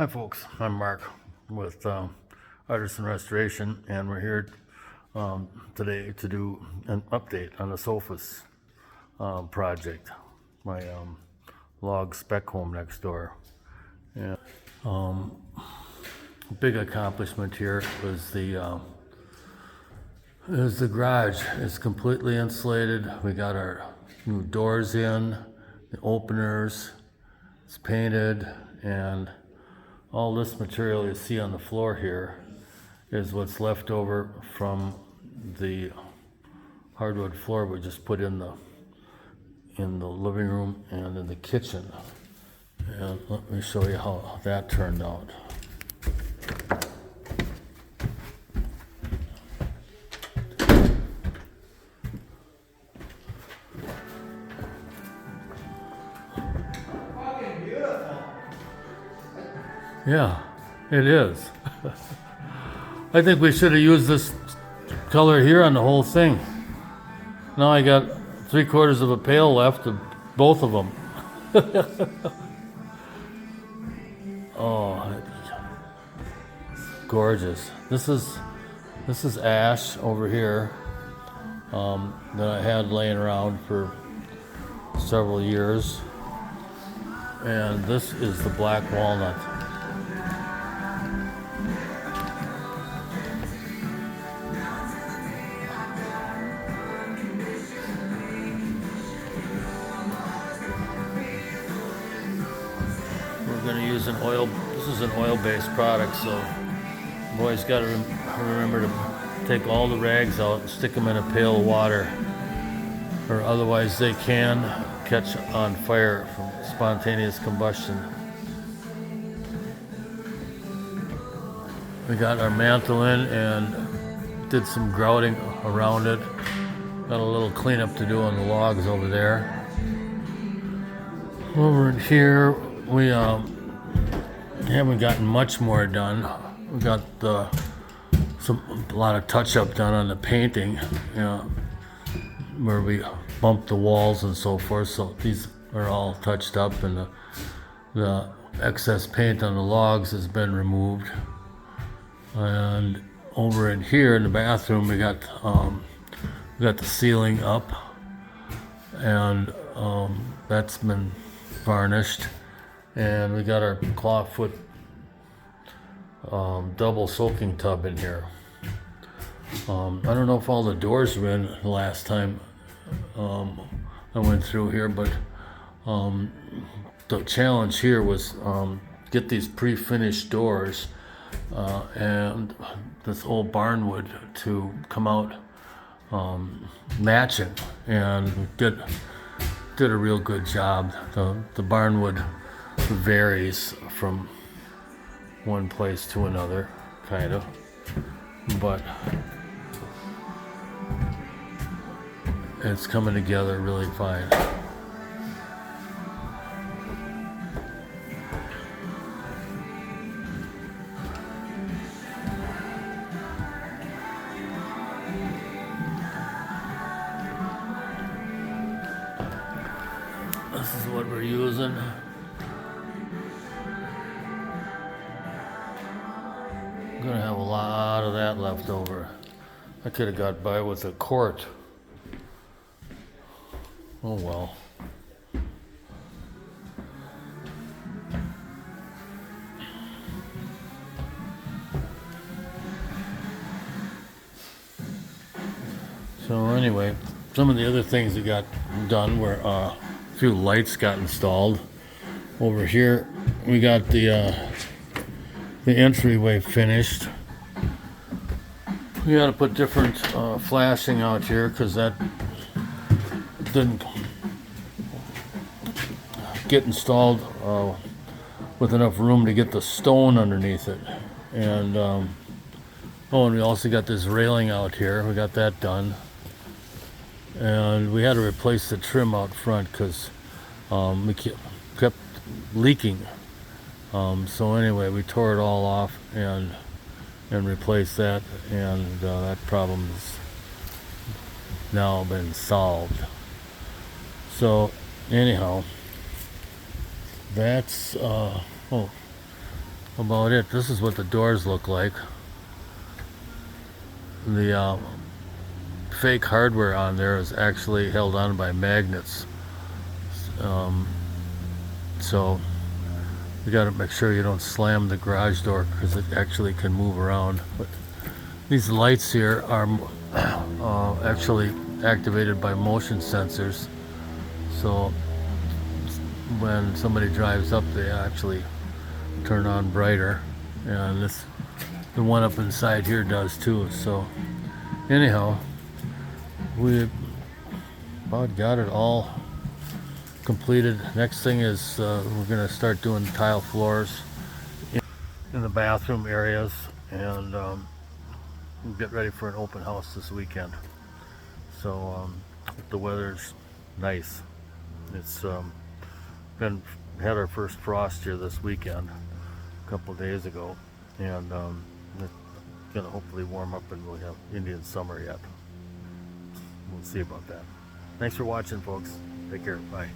Hi folks, I'm Mark with Artisan Restoration, and we're here today to do an update on the Sophus project, my log spec home next door. And big accomplishment here was the garage. It's completely insulated. We got our new doors in, the openers, it's painted, and all this material you see on the floor here is what's left over from the hardwood floor we just put in the living room and in the kitchen. And let me show you how that turned out. Yeah, it is. I think we should have used this color here on the whole thing. Now I got 3/4 of a pail left of both of them. Oh, gorgeous. This is ash over here that I had laying around for several years. And this is the black walnut. We're going to use an oil, this is an oil-based product, so you've always got to remember to take all the rags out and stick them in a pail of water, or otherwise they can catch on fire from spontaneous combustion. We got our mantle in and did some grouting around it. Got a little cleanup to do on the logs over there. Over in here, we haven't gotten much more done. We got a lot of touch-up done on the painting, where we bumped the walls and so forth. So these are all touched up, and the excess paint on the logs has been removed. And over in here in the bathroom, we got the ceiling up, and that's been varnished. And we got our clawfoot double soaking tub in here. I don't know if all the doors were in the last time I went through here, but the challenge here was get these pre-finished doors and this old barnwood to come out matching, and we did a real good job. The barnwood varies from one place to another, kind of, but it's coming together really fine. This is what we're using. I'm gonna have a lot of that left over. I could have got by with a quart. Oh well. So anyway, some of the other things that got done were a few lights got installed. Over here we got the entryway finished. We got to put different flashing out here because that didn't get installed with enough room to get the stone underneath it. And and we also got this railing out here. We got that done. And we had to replace the trim out front because we kept leaking. So anyway, we tore it all off and replaced that, and that problem has now been solved. So anyhow, that's about it. This is what the doors look like. The fake hardware on there is actually held on by magnets. So you got to make sure you don't slam the garage door because it actually can move around. But these lights here are actually activated by motion sensors. So when somebody drives up, they actually turn on brighter. And the one up inside here does too. So anyhow, we about got it all completed. Next thing is we're going to start doing tile floors in the bathroom areas, and we'll get ready for an open house this weekend. So the weather's nice. It's had our first frost here this weekend a couple days ago, and it's going to hopefully warm up and we'll have Indian summer yet. We'll see about that. Thanks for watching, folks. Take care. Bye.